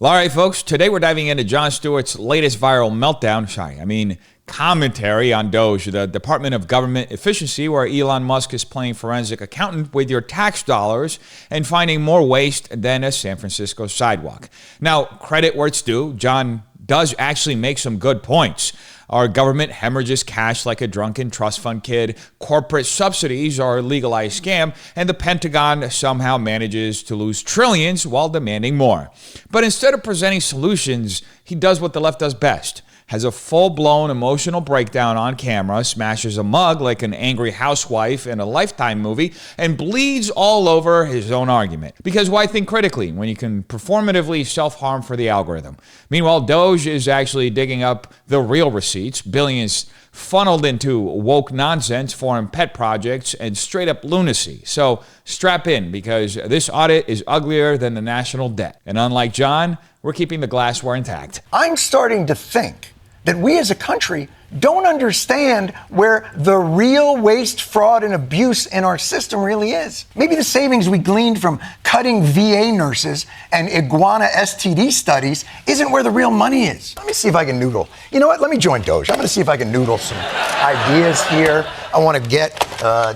All right, folks, today we're diving into Jon Stewart's latest viral meltdown, commentary on DOGE, the Department of Government Efficiency, where Elon Musk is playing forensic accountant with your tax dollars and finding more waste than a San Francisco sidewalk. Now, credit where it's due, Jon does actually make some good points. Our government hemorrhages cash like a drunken trust fund kid, corporate subsidies are a legalized scam, and the Pentagon somehow manages to lose trillions while demanding more. But instead of presenting solutions, he does what the left does best. Has a full-blown emotional breakdown on camera, smashes a mug like an angry housewife in a Lifetime movie, and bleeds all over his own argument. Because why think critically when you can performatively self-harm for the algorithm? Meanwhile, DOGE is actually digging up the real receipts, billions funneled into woke nonsense, foreign pet projects, and straight-up lunacy. So strap in, because this audit is uglier than the national debt. And unlike Jon, we're keeping the glassware intact. I'm starting to think that we as a country don't understand where the real waste, fraud, and abuse in our system really is. Maybe the savings we gleaned from cutting VA nurses and iguana STD studies isn't where the real money is. Let me see if I can noodle. You know what? Let me join DOGE. I'm going to see if I can noodle some ideas here. I want to get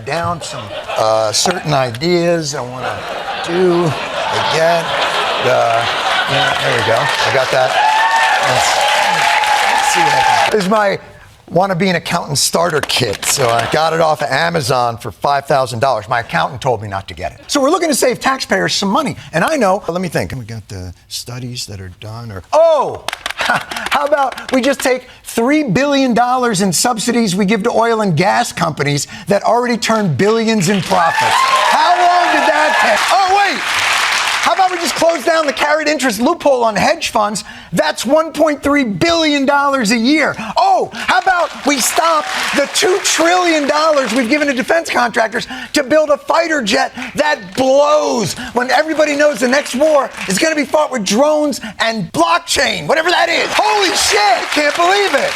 down some certain ideas. I want to do, there we go. I got that. This is my wanna be an accountant starter kit. So I got it off of Amazon for $5,000. My accountant told me not to get it. So we're looking to save taxpayers some money. And I know, let me think. We got the studies that are done how about we just take $3 billion in subsidies we give to oil and gas companies that already turn billions in profits? How long did that take? Oh, wait. How about we just close down the carried interest loophole on hedge funds? That's $1.3 billion a year. Oh, how about we stop the $2 trillion we've given to defense contractors to build a fighter jet that blows when everybody knows the next war is going to be fought with drones and blockchain, whatever that is. Holy shit, can't believe it.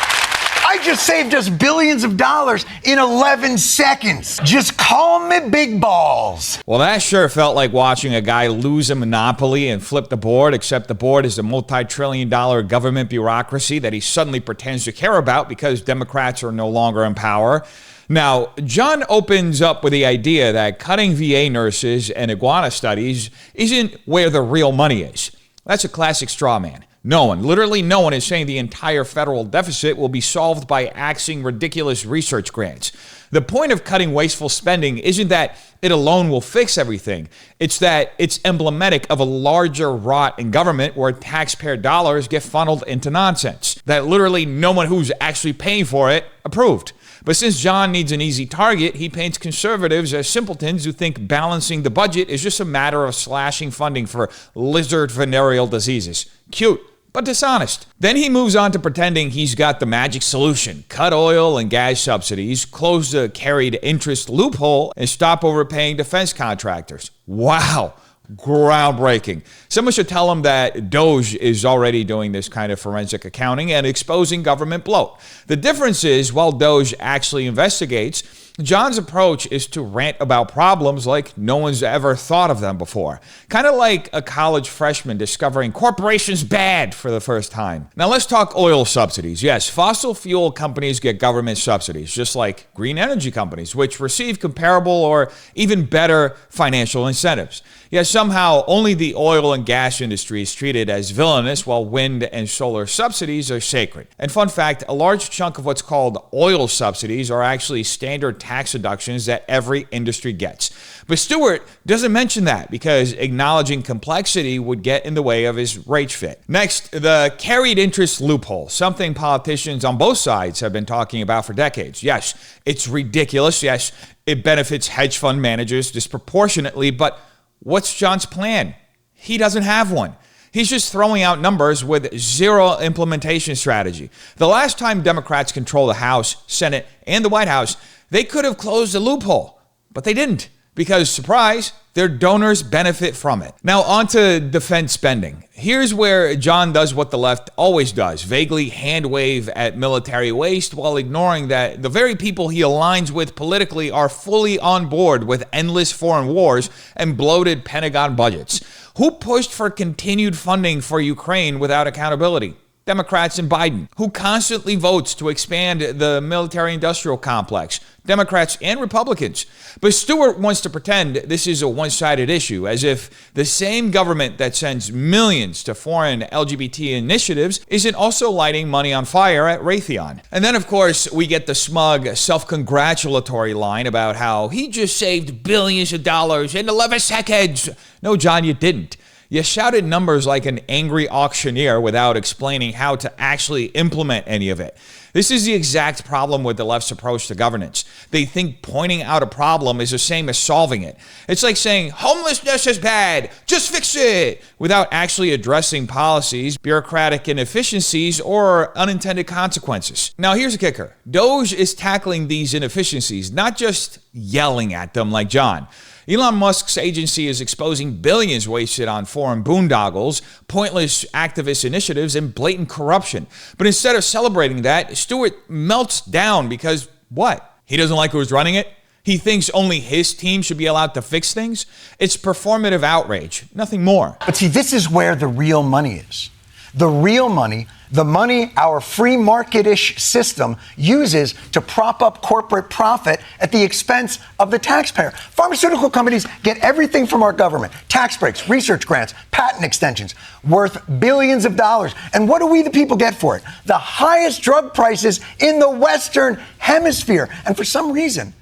I just saved us billions of dollars in 11 seconds. Just call me big balls. Well, that sure felt like watching a guy lose a monopoly and flip the board, except the board is a multi-trillion-dollar government bureaucracy that he suddenly pretends to care about because Democrats are no longer in power. Now, Jon opens up with the idea that cutting VA nurses and iguana studies isn't where the real money is. That's a classic straw man. No one, literally no one, is saying the entire federal deficit will be solved by axing ridiculous research grants. The point of cutting wasteful spending isn't that it alone will fix everything. It's that it's emblematic of a larger rot in government where taxpayer dollars get funneled into nonsense that literally no one who's actually paying for it approved. But since Jon needs an easy target, he paints conservatives as simpletons who think balancing the budget is just a matter of slashing funding for lizard venereal diseases. Cute, but dishonest. Then he moves on to pretending he's got the magic solution. Cut oil and gas subsidies, close the carried interest loophole, and stop overpaying defense contractors. Wow. Groundbreaking. Someone should tell him that DOGE is already doing this kind of forensic accounting and exposing government bloat. The difference is, while DOGE actually investigates, Jon's approach is to rant about problems like no one's ever thought of them before. Kind of like a college freshman discovering corporations bad for the first time. Now let's talk oil subsidies. Yes, fossil fuel companies get government subsidies, just like green energy companies, which receive comparable or even better financial incentives. Yet somehow only the oil and gas industry is treated as villainous while wind and solar subsidies are sacred. And fun fact, a large chunk of what's called oil subsidies are actually standard tax deductions that every industry gets. But Stewart doesn't mention that because acknowledging complexity would get in the way of his rage fit. Next, the carried interest loophole, something politicians on both sides have been talking about for decades. Yes, it's ridiculous. Yes, it benefits hedge fund managers disproportionately, but what's Jon's plan? He doesn't have one. He's just throwing out numbers with zero implementation strategy. The last time Democrats controlled the House, Senate, and the White House, they could have closed the loophole, but they didn't because, surprise, their donors benefit from it. Now, on to defense spending. Here's where Jon does what the left always does, vaguely hand-wave at military waste while ignoring that the very people he aligns with politically are fully on board with endless foreign wars and bloated Pentagon budgets. Who pushed for continued funding for Ukraine without accountability? Democrats and Biden. Who constantly votes to expand the military-industrial complex? Democrats and Republicans. But Stewart wants to pretend this is a one-sided issue, as if the same government that sends millions to foreign LGBT initiatives isn't also lighting money on fire at Raytheon. And then, of course, we get the smug, self-congratulatory line about how he just saved billions of dollars in 11 seconds. No, John, you didn't. You shouted numbers like an angry auctioneer without explaining how to actually implement any of it. This is the exact problem with the left's approach to governance. They think pointing out a problem is the same as solving it. It's like saying, homelessness is bad, just fix it, without actually addressing policies, bureaucratic inefficiencies, or unintended consequences. Now, here's the kicker. DOGE is tackling these inefficiencies, not just yelling at them like John. Elon Musk's agency is exposing billions wasted on foreign boondoggles, pointless activist initiatives, and blatant corruption. But instead of celebrating that, Stewart melts down because what? He doesn't like who's running it? He thinks only his team should be allowed to fix things? It's performative outrage, nothing more. But see, this is where the real money is. The real money, the money our free market-ish system uses to prop up corporate profit at the expense of the taxpayer. Pharmaceutical companies get everything from our government: tax breaks, research grants, patent extensions, worth billions of dollars. And what do we, the people, get for it? The highest drug prices in the Western Hemisphere. And for some reason,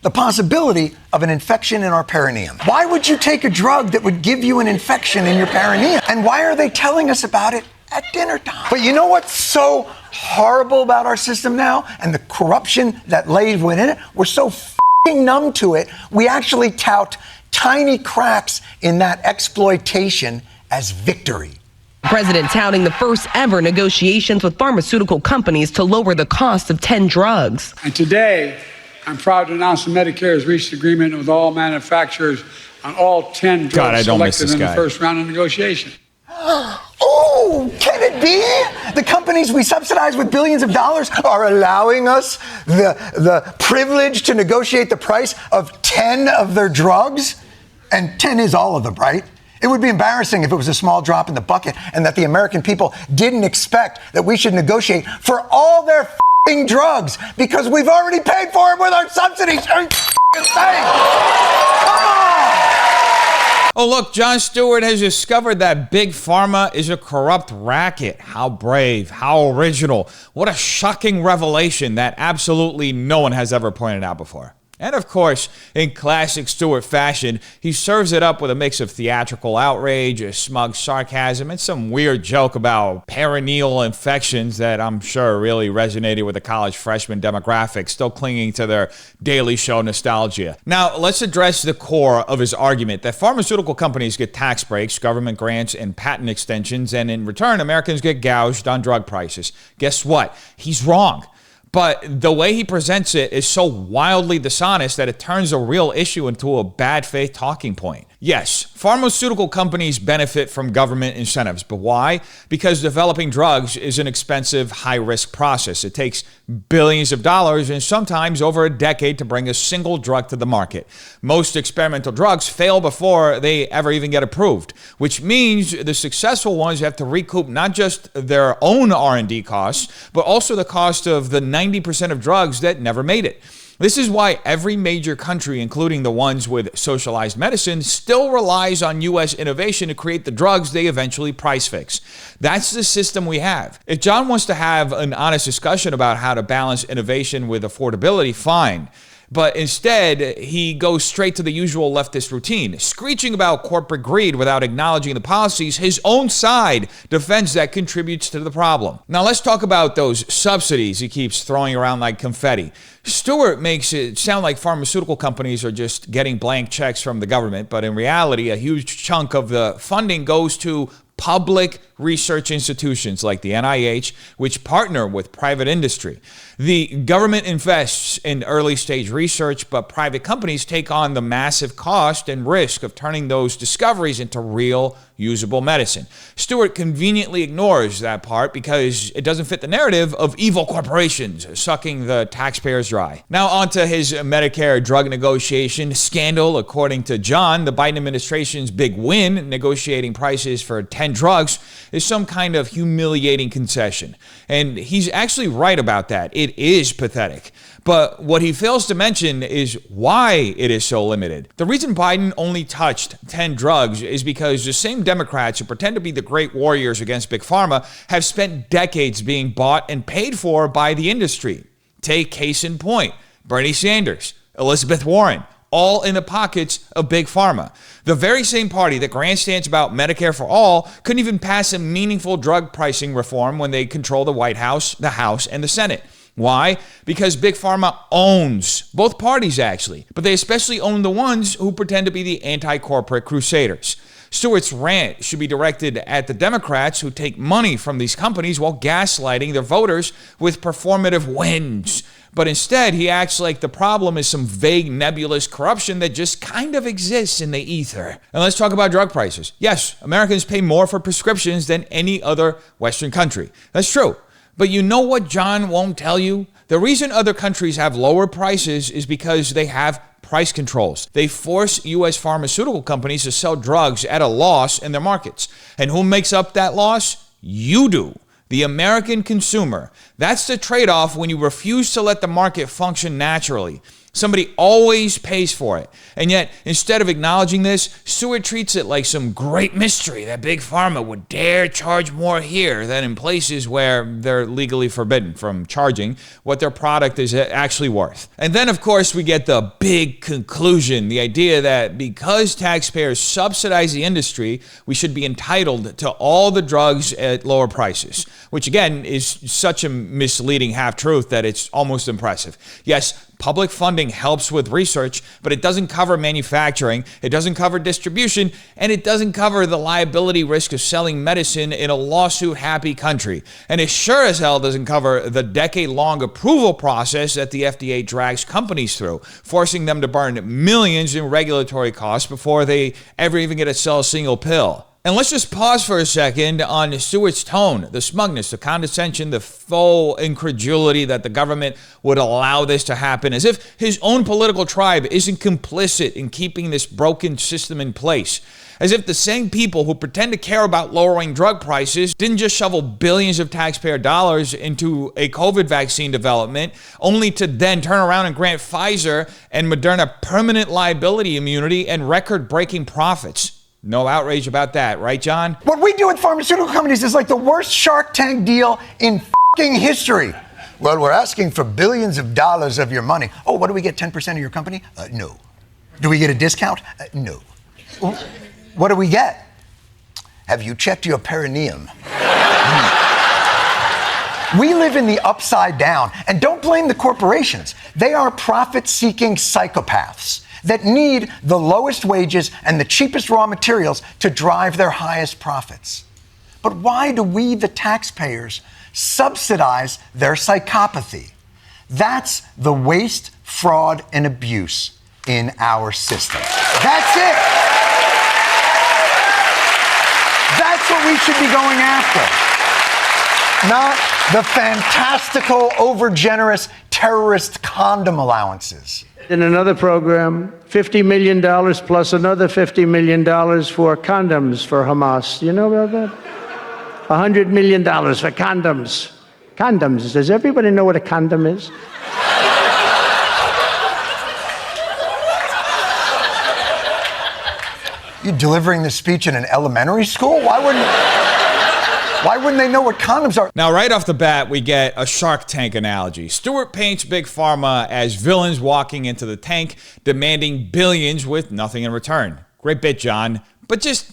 the possibility of an infection in our perineum. Why would you take a drug that would give you an infection in your perineum? And why are they telling us about it at dinner time? But you know what's so horrible about our system now, and the corruption that lays within it? We're so f***ing numb to it, we actually tout tiny cracks in that exploitation as victory. The president touting the first ever negotiations with pharmaceutical companies to lower the cost of 10 drugs. And today, I'm proud to announce that Medicare has reached agreement with all manufacturers on all 10 drugs selected in the first round of negotiation. Oh, can it be? The companies we subsidize with billions of dollars are allowing us the privilege to negotiate the price of 10 of their drugs? And 10 is all of them, right? It would be embarrassing if it was a small drop in the bucket and that the American people didn't expect that we should negotiate for all their f***ing drugs because we've already paid for it with our subsidies. Are you f***ing saying? Come on! Oh, look, Jon Stewart has discovered that Big Pharma is a corrupt racket. How brave, how original. What a shocking revelation that absolutely no one has ever pointed out before. And of course, in classic Stewart fashion, he serves it up with a mix of theatrical outrage, a smug sarcasm, and some weird joke about perineal infections that I'm sure really resonated with the college freshman demographic, still clinging to their Daily Show nostalgia. Now, let's address the core of his argument that pharmaceutical companies get tax breaks, government grants, and patent extensions, and in return, Americans get gouged on drug prices. Guess what? He's wrong. But the way he presents it is so wildly dishonest that it turns a real issue into a bad faith talking point. Yes, pharmaceutical companies benefit from government incentives, but why? Because developing drugs is an expensive, high-risk process. It takes billions of dollars and sometimes over a decade to bring a single drug to the market. Most experimental drugs fail before they ever even get approved, which means the successful ones have to recoup not just their own R&D costs, but also the cost of the 90% of drugs that never made it. This is why every major country, including the ones with socialized medicine, still relies on U.S. innovation to create the drugs they eventually price fix. That's the system we have. If John wants to have an honest discussion about how to balance innovation with affordability, fine. But instead, he goes straight to the usual leftist routine, screeching about corporate greed without acknowledging the policies his own side defends that contributes to the problem. Now let's talk about those subsidies he keeps throwing around like confetti. Stewart makes it sound like pharmaceutical companies are just getting blank checks from the government, but in reality, a huge chunk of the funding goes to public research institutions like the NIH, which partner with private industry. The government invests in early stage research, but private companies take on the massive cost and risk of turning those discoveries into real, usable medicine. Stewart conveniently ignores that part because it doesn't fit the narrative of evil corporations sucking the taxpayers dry. Now onto his Medicare drug negotiation scandal. According to Jon, the Biden administration's big win, negotiating prices for 10 drugs, is some kind of humiliating concession. And he's actually right about that. It is pathetic. But what he fails to mention is why it is so limited. The reason Biden only touched 10 drugs is because the same Democrats who pretend to be the great warriors against Big Pharma have spent decades being bought and paid for by the industry. Take case in point, Bernie Sanders, Elizabeth Warren, all in the pockets of Big Pharma. The very same party that grandstands about Medicare for all couldn't even pass a meaningful drug pricing reform when they control the White House, the House, and the Senate. Why? Because Big Pharma owns both parties, actually, but they especially own the ones who pretend to be the anti-corporate crusaders. Stewart's rant should be directed at the Democrats who take money from these companies while gaslighting their voters with performative wins. But instead, he acts like the problem is some vague, nebulous corruption that just kind of exists in the ether. And let's talk about drug prices. Yes, Americans pay more for prescriptions than any other Western country. That's true. But you know what Jon won't tell you? The reason other countries have lower prices is because they have price controls. They force U.S. pharmaceutical companies to sell drugs at a loss in their markets. And who makes up that loss? You do. The American consumer. That's the trade-off when you refuse to let the market function naturally. Somebody always pays for it. And yet, instead of acknowledging this, Stewart treats it like some great mystery that Big Pharma would dare charge more here than in places where they're legally forbidden from charging what their product is actually worth. And then, of course, we get the big conclusion, the idea that because taxpayers subsidize the industry, we should be entitled to all the drugs at lower prices, which again is such a misleading half-truth that it's almost impressive. Yes, public funding helps with research, but it doesn't cover manufacturing, it doesn't cover distribution, and it doesn't cover the liability risk of selling medicine in a lawsuit-happy country. And it sure as hell doesn't cover the decade-long approval process that the FDA drags companies through, forcing them to burn millions in regulatory costs before they ever even get to sell a single pill. And let's just pause for a second on Stewart's tone, the smugness, the condescension, the faux incredulity that the government would allow this to happen, as if his own political tribe isn't complicit in keeping this broken system in place. As if the same people who pretend to care about lowering drug prices didn't just shovel billions of taxpayer dollars into a COVID vaccine development, only to then turn around and grant Pfizer and Moderna permanent liability immunity and record-breaking profits. No outrage about that, right, Jon? What we do with pharmaceutical companies is like the worst Shark Tank deal in f***ing history. Well, we're asking for billions of dollars of your money. Oh, what do we get, 10% of your company? No. Do we get a discount? No. What do we get? Have you checked your perineum? We live in the upside down. And don't blame the corporations. They are profit-seeking psychopaths that need the lowest wages and the cheapest raw materials to drive their highest profits. But why do we, the taxpayers, subsidize their psychopathy? That's the waste, fraud, and abuse in our system. That's it. That's what we should be going after. Not the fantastical, overgenerous terrorist condom allowances. In another program, $50 million plus another $50 million for condoms for Hamas. You know about that? $100 million for condoms. Condoms. Does everybody know what a condom is? You delivering this speech in an elementary school? Why wouldn't they know what condoms are? Now, right off the bat, we get a Shark Tank analogy. Stewart paints Big Pharma as villains walking into the tank, demanding billions with nothing in return. Great bit, Jon. But just,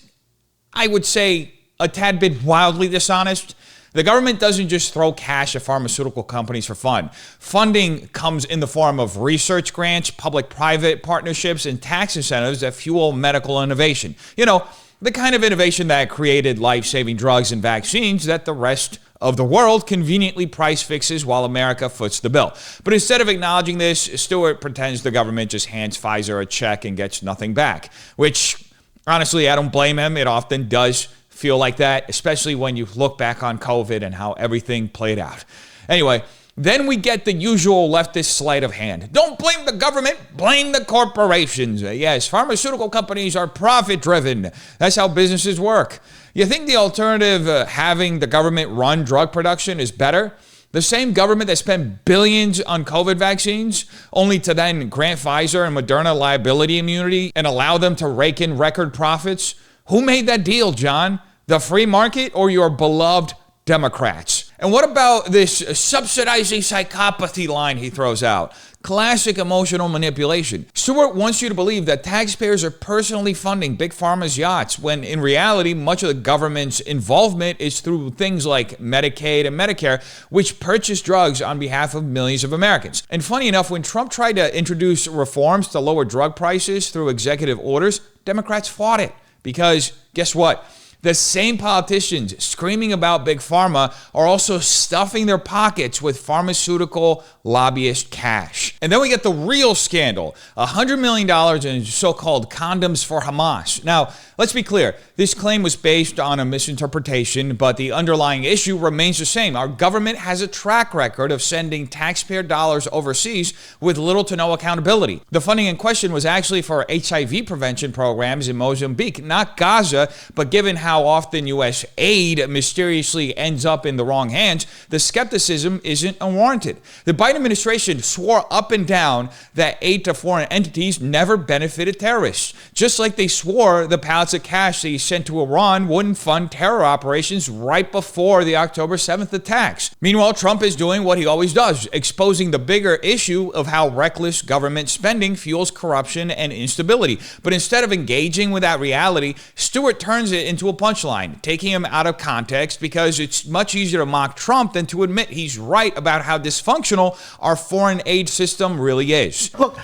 I would say, a tad bit wildly dishonest. The government doesn't just throw cash at pharmaceutical companies for fun. Funding comes in the form of research grants, public-private partnerships, and tax incentives that fuel medical innovation. You know, The kind of innovation that created life-saving drugs and vaccines that the rest of the world conveniently price fixes while America foots the bill. But instead of acknowledging this, Stewart pretends the government just hands Pfizer a check and gets nothing back, which honestly, I don't blame him. It often does feel like that, especially when you look back on COVID and how everything played out. Anyway, then we get the usual leftist sleight of hand. Don't blame the government, blame the corporations. Yes, pharmaceutical companies are profit-driven. That's how businesses work. You think the alternative, having the government run drug production, is better? The same government that spent billions on COVID vaccines, only to then grant Pfizer and Moderna liability immunity and allow them to rake in record profits? Who made that deal, John? The free market or your beloved Democrats? And what about this subsidizing psychopathy line he throws out? Classic emotional manipulation. Stewart wants you to believe that taxpayers are personally funding Big Pharma's yachts, when in reality, much of the government's involvement is through things like Medicaid and Medicare, which purchase drugs on behalf of millions of Americans. And funny enough, when Trump tried to introduce reforms to lower drug prices through executive orders, Democrats fought it. Because guess what? The same politicians screaming about Big Pharma are also stuffing their pockets with pharmaceutical lobbyist cash. And then we get the real scandal, $100 million in so-called condoms for Hamas. Now, let's be clear. This claim was based on a misinterpretation, but the underlying issue remains the same. Our government has a track record of sending taxpayer dollars overseas with little to no accountability. The funding in question was actually for HIV prevention programs in Mozambique, not Gaza, but given how often U.S. aid mysteriously ends up in the wrong hands, the skepticism isn't unwarranted. The Biden administration swore up and down that aid to foreign entities never benefited terrorists, just like they swore the pallets of cash they sent to Iran wouldn't fund terror operations right before the October 7th attacks. Meanwhile, Trump is doing what he always does, exposing the bigger issue of how reckless government spending fuels corruption and instability. But instead of engaging with that reality, Stewart turns it into a punchline, taking him out of context, because it's much easier to mock Trump than to admit he's right about how dysfunctional our foreign aid system really is. Look,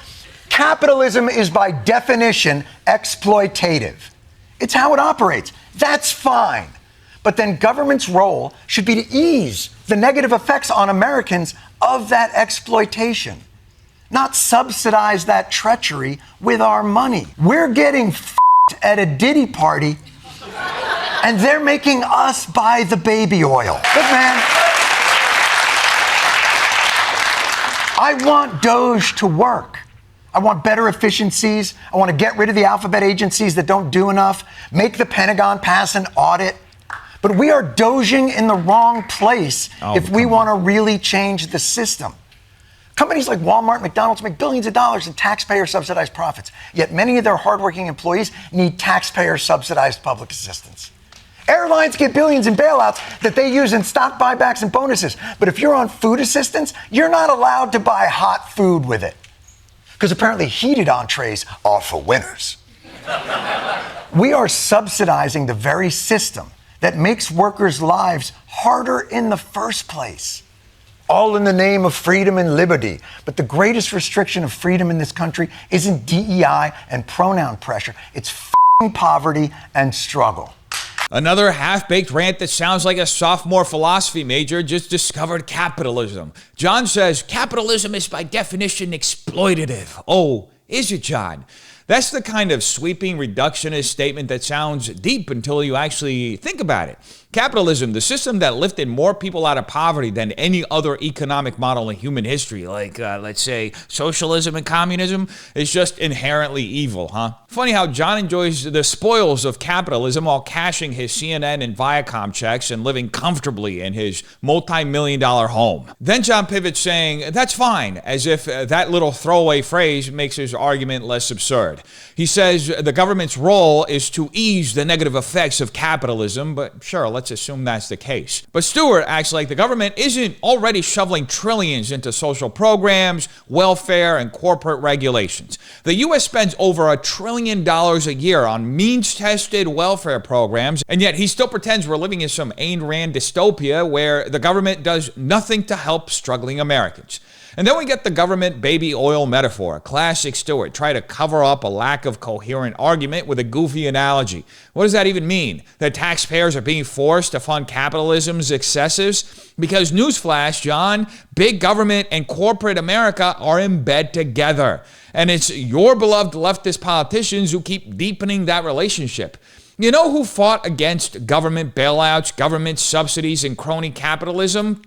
capitalism is by definition exploitative. It's how it operates. That's fine. But then government's role should be to ease the negative effects on Americans of that exploitation, not subsidize that treachery with our money. We're getting f***ed at a Diddy party, and they're making us buy the baby oil. Look, man, I want DOGE to work. I want better efficiencies. I want to get rid of the alphabet agencies that don't do enough, make the Pentagon pass an audit. But we are doging in the wrong place if we want to really change the system. Companies like Walmart and McDonald's make billions of dollars in taxpayer-subsidized profits, yet many of their hardworking employees need taxpayer-subsidized public assistance. Airlines get billions in bailouts that they use in stock buybacks and bonuses. But if you're on food assistance, you're not allowed to buy hot food with it, because apparently heated entrees are for winners. We are subsidizing the very system that makes workers' lives harder in the first place. All in the name of freedom and liberty. But the greatest restriction of freedom in this country isn't DEI and pronoun pressure. It's f***ing poverty and struggle. Another half-baked rant that sounds like a sophomore philosophy major just discovered capitalism. John says, capitalism is by definition exploitative. Oh, is it, John? That's the kind of sweeping reductionist statement that sounds deep until you actually think about it. Capitalism, the system that lifted more people out of poverty than any other economic model in human history, like, let's say, socialism and communism, is just inherently evil, huh? Funny how John enjoys the spoils of capitalism while cashing his CNN and Viacom checks and living comfortably in his multi-million-dollar home. Then John pivots saying, that's fine, as if that little throwaway phrase makes his argument less absurd. He says the government's role is to ease the negative effects of capitalism, but sure, let's assume that's the case. But Stewart acts like the government isn't already shoveling trillions into social programs, welfare, and corporate regulations. The U.S. spends over $1 trillion a year on means-tested welfare programs, and yet he still pretends we're living in some Ayn Rand dystopia where the government does nothing to help struggling Americans. And then we get the government baby oil metaphor, classic Stewart, try to cover up up a lack of coherent argument with a goofy analogy. What does that even mean? That taxpayers are being forced to fund capitalism's excesses? Because newsflash, John, big government and corporate America are in bed together. And it's your beloved leftist politicians who keep deepening that relationship. You know who fought against government bailouts, government subsidies, and crony capitalism?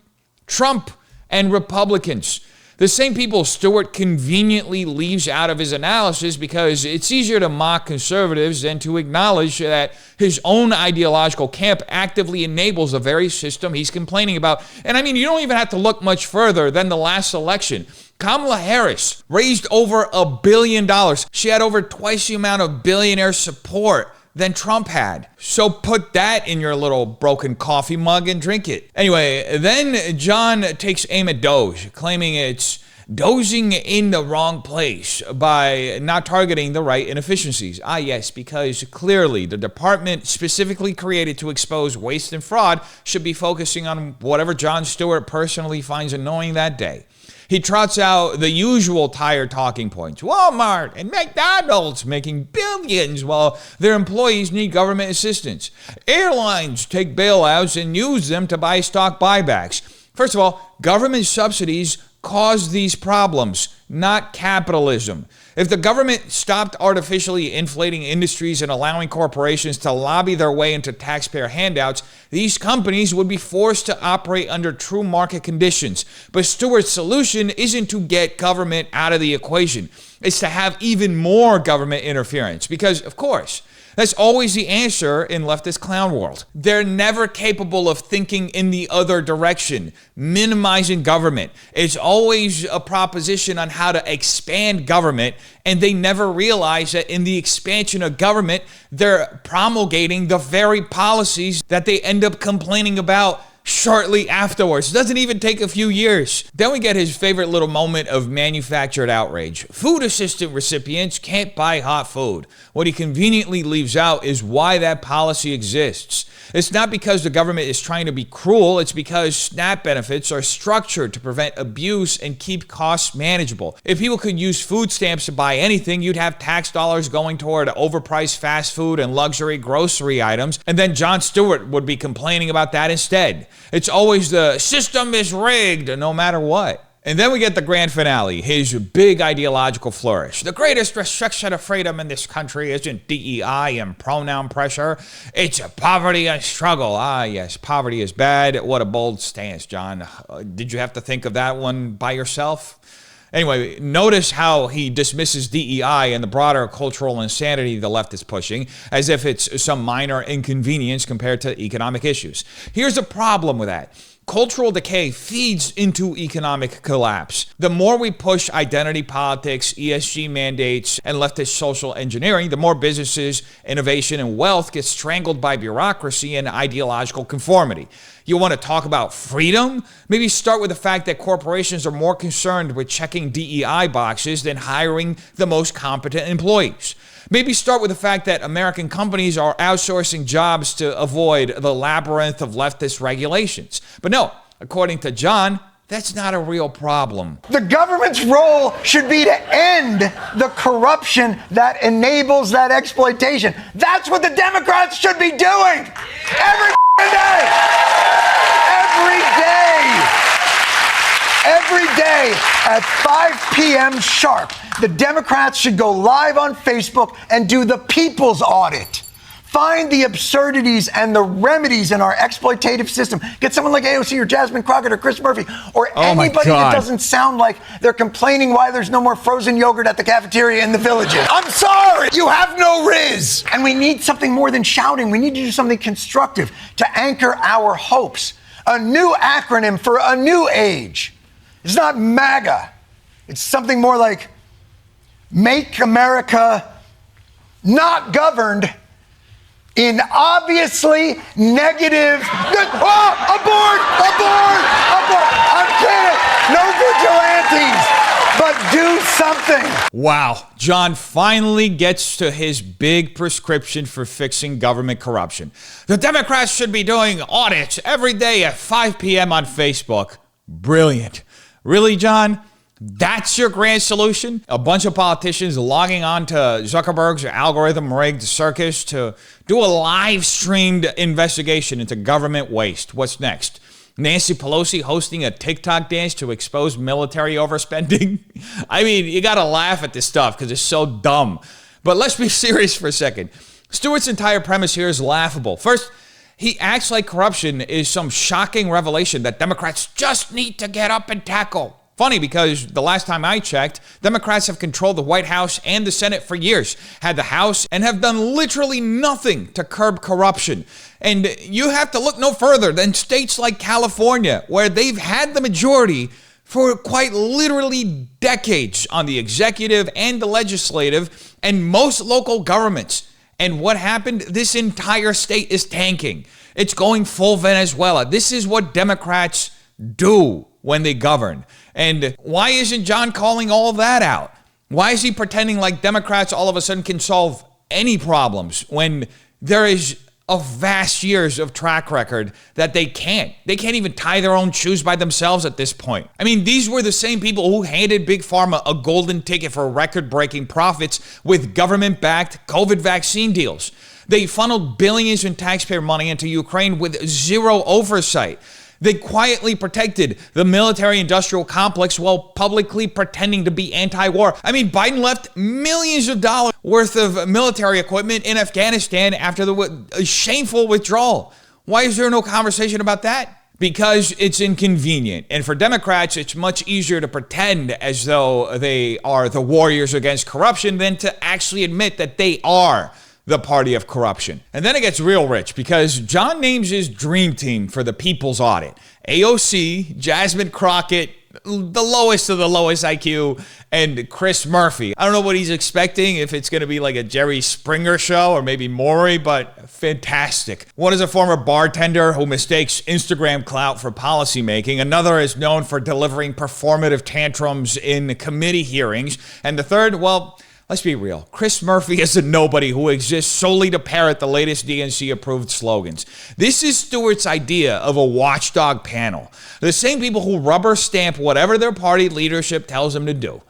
Trump and Republicans. The same people Stewart conveniently leaves out of his analysis because it's easier to mock conservatives than to acknowledge that his own ideological camp actively enables the very system he's complaining about. And I mean, you don't even have to look much further than the last election. Kamala Harris raised over $1 billion. She had over twice the amount of billionaire support than Trump had. So put that in your little broken coffee mug and drink it. Anyway, then Jon takes aim at DOGE, claiming it's dozing in the wrong place by not targeting the right inefficiencies. Ah, yes, because clearly the department specifically created to expose waste and fraud should be focusing on whatever Jon Stewart personally finds annoying that day. He trots out the usual tired talking points. Walmart and McDonald's making billions while their employees need government assistance. Airlines take bailouts and use them to buy stock buybacks. First of all, government subsidies cause these problems, not capitalism. If the government stopped artificially inflating industries and allowing corporations to lobby their way into taxpayer handouts, these companies would be forced to operate under true market conditions. But Stewart's solution isn't to get government out of the equation. It's to have even more government interference because, of course, that's always the answer in leftist clown world. They're never capable of thinking in the other direction, minimizing government. It's always a proposition on how to expand government, and they never realize that in the expansion of government, they're promulgating the very policies that they end up complaining about shortly afterwards. It doesn't even take a few years. Then we get his favorite little moment of manufactured outrage. Food assistance recipients can't buy hot food. What he conveniently leaves out is why that policy exists. It's not because the government is trying to be cruel. It's because SNAP benefits are structured to prevent abuse and keep costs manageable. If people could use food stamps to buy anything, you'd have tax dollars going toward overpriced fast food and luxury grocery items, and then Jon Stewart would be complaining about that instead. It's always the system is rigged no matter what. And then we get the grand finale, his big ideological flourish. The greatest restriction of freedom in this country isn't DEI and pronoun pressure. It's poverty and struggle. Ah, yes, poverty is bad. What a bold stance, Jon. Did you have to think of that one by yourself? Anyway, notice how he dismisses DEI and the broader cultural insanity the left is pushing, as if it's some minor inconvenience compared to economic issues. Here's a problem with that. Cultural decay feeds into economic collapse. The more we push identity politics, ESG mandates, and leftist social engineering, the more businesses, innovation, and wealth get strangled by bureaucracy and ideological conformity. You want to talk about freedom? Maybe start with the fact that corporations are more concerned with checking DEI boxes than hiring the most competent employees. Maybe start with the fact that American companies are outsourcing jobs to avoid the labyrinth of leftist regulations. But no, according to Jon, that's not a real problem. The government's role should be to end the corruption that enables that exploitation. That's what the Democrats should be doing every day. Every day. Every day at 5 p.m. sharp, the Democrats should go live on Facebook and do the people's audit. Find the absurdities and the remedies in our exploitative system. Get someone like AOC or Jasmine Crockett or Chris Murphy or anybody that doesn't sound like they're complaining why there's no more frozen yogurt at the cafeteria in the villages. I'm sorry, you have no riz. And we need something more than shouting. We need to do something constructive to anchor our hopes. A new acronym for a new age. It's not MAGA. It's something more like Make America Not Governed in Obviously Negative. Abort! I'm kidding. No vigilantes, but do something. Wow. Jon finally gets to his big prescription for fixing government corruption. The Democrats should be doing audits every day at 5 p.m. on Facebook. Brilliant. Really, Jon? That's your grand solution? A bunch of politicians logging on to Zuckerberg's algorithm-rigged circus to do a live-streamed investigation into government waste. What's next? Nancy Pelosi hosting a TikTok dance to expose military overspending? I mean, you gotta laugh at this stuff because it's so dumb. But let's be serious for a second. Stewart's entire premise here is laughable. First, he acts like corruption is some shocking revelation that Democrats just need to get up and tackle. Funny, because the last time I checked, Democrats have controlled the White House and the Senate for years, had the House, and have done literally nothing to curb corruption. And you have to look no further than states like California, where they've had the majority for quite literally decades on the executive and the legislative and most local governments. And what happened? This entire state is tanking. It's going full Venezuela. This is what Democrats do when they govern. And why isn't Jon calling all of that out? Why is he pretending like Democrats all of a sudden can solve any problems when there is a vast years of track record that they can't? They can't even tie their own shoes by themselves at this point. I mean, these were the same people who handed Big Pharma a golden ticket for record-breaking profits with government-backed COVID vaccine deals. They funneled billions in taxpayer money into Ukraine with zero oversight. They quietly protected the military-industrial complex while publicly pretending to be anti-war. I mean, Biden left millions of dollars worth of military equipment in Afghanistan after the shameful withdrawal. Why is there no conversation about that? Because it's inconvenient. And for Democrats, it's much easier to pretend as though they are the warriors against corruption than to actually admit that they are the party of corruption. And then it gets real rich because Jon names his dream team for the people's audit. AOC, Jasmine Crockett, the lowest of the lowest IQ, and Chris Murphy. I don't know what he's expecting, if it's going to be like a Jerry Springer show or maybe Maury, but fantastic. One is a former bartender who mistakes Instagram clout for policymaking. Another is known for delivering performative tantrums in committee hearings. And the third, well, let's be real. Chris Murphy is a nobody who exists solely to parrot the latest DNC-approved slogans. This is Stewart's idea of a watchdog panel. The same people who rubber stamp whatever their party leadership tells them to do.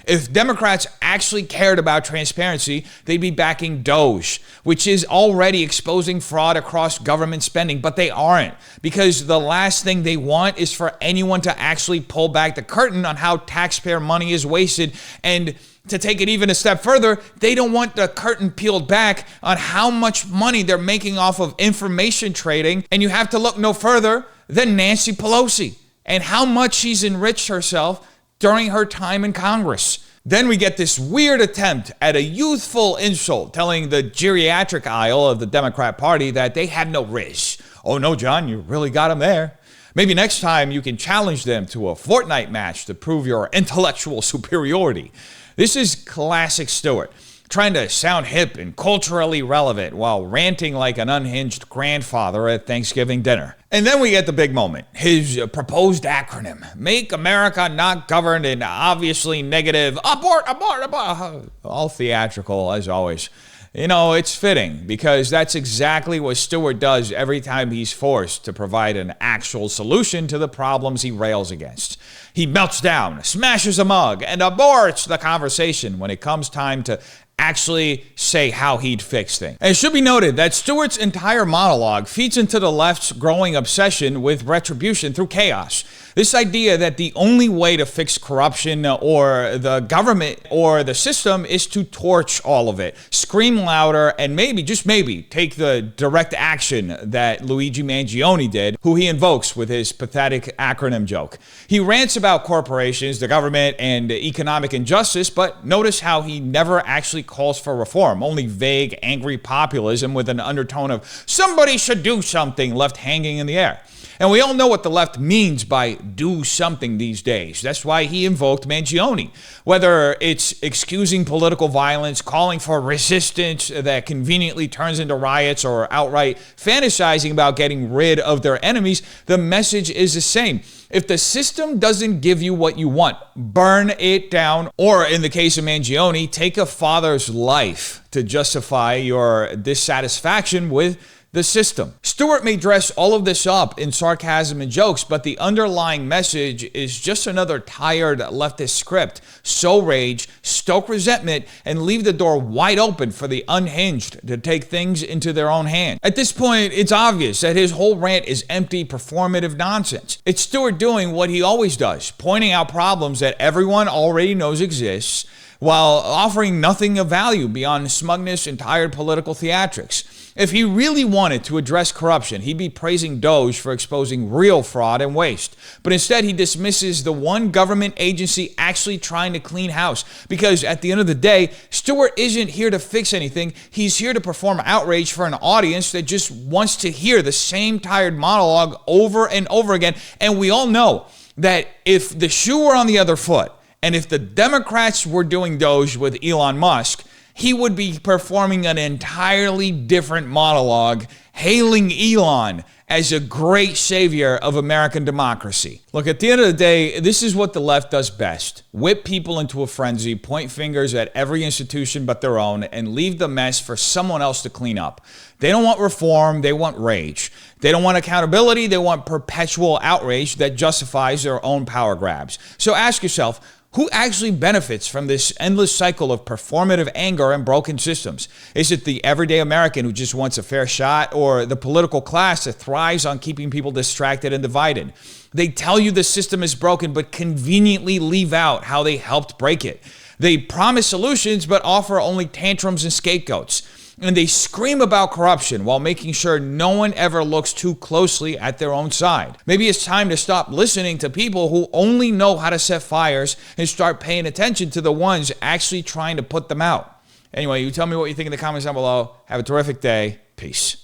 If Democrats actually cared about transparency, they'd be backing DOGE, which is already exposing fraud across government spending, but they aren't, because the last thing they want is for anyone to actually pull back the curtain on how taxpayer money is wasted. And to take it even a step further, they don't want the curtain peeled back on how much money they're making off of information trading. And you have to look no further than Nancy Pelosi and how much she's enriched herself during her time in Congress. Then we get this weird attempt at a youthful insult, telling the geriatric aisle of the Democrat Party that they had no riz. Oh no, Jon, you really got them there. Maybe next time you can challenge them to a Fortnite match to prove your intellectual superiority. This is classic Stewart, trying to sound hip and culturally relevant while ranting like an unhinged grandfather at Thanksgiving dinner. And then we get the big moment, his proposed acronym, Make America Not Governed in Obviously Negative, abort, abort, abort, all theatrical as always. You know, it's fitting because that's exactly what Stewart does every time he's forced to provide an actual solution to the problems he rails against. He melts down, smashes a mug, and aborts the conversation when it comes time to actually say how he'd fix things. And it should be noted that Stewart's entire monologue feeds into the left's growing obsession with retribution through chaos. This idea that the only way to fix corruption or the government or the system is to torch all of it, scream louder, and maybe, just maybe, take the direct action that Luigi Mangione did, who he invokes with his pathetic acronym joke. He rants about corporations, the government, and economic injustice, but notice how he never actually calls for reform, only vague, angry populism with an undertone of somebody should do something left hanging in the air. And we all know what the left means by do something these days. That's why he invoked Mangione. Whether it's excusing political violence, calling for resistance that conveniently turns into riots, or outright fantasizing about getting rid of their enemies, the message is the same. If the system doesn't give you what you want, burn it down. Or in the case of Mangione, take a father's life to justify your dissatisfaction with the system. Stewart may dress all of this up in sarcasm and jokes, but the underlying message is just another tired leftist script. Sow rage, stoke resentment, and leave the door wide open for the unhinged to take things into their own hands. At this point, it's obvious that his whole rant is empty, performative nonsense. It's Stewart doing what he always does, pointing out problems that everyone already knows exists, while offering nothing of value beyond smugness and tired political theatrics. If he really wanted to address corruption, he'd be praising DOGE for exposing real fraud and waste. But instead, he dismisses the one government agency actually trying to clean house. Because at the end of the day, Stewart isn't here to fix anything. He's here to perform outrage for an audience that just wants to hear the same tired monologue over and over again. And we all know that if the shoe were on the other foot, and if the Democrats were doing DOGE with Elon Musk, he would be performing an entirely different monologue, hailing Elon as a great savior of American democracy. Look, at the end of the day, this is what the left does best. Whip people into a frenzy, point fingers at every institution but their own, and leave the mess for someone else to clean up. They don't want reform, they want rage. They don't want accountability, they want perpetual outrage that justifies their own power grabs. So ask yourself, who actually benefits from this endless cycle of performative anger and broken systems? Is it the everyday American who just wants a fair shot, or the political class that thrives on keeping people distracted and divided? They tell you the system is broken, but conveniently leave out how they helped break it. They promise solutions, but offer only tantrums and scapegoats. And they scream about corruption while making sure no one ever looks too closely at their own side. Maybe it's time to stop listening to people who only know how to set fires and start paying attention to the ones actually trying to put them out. Anyway, you tell me what you think in the comments down below. Have a terrific day. Peace.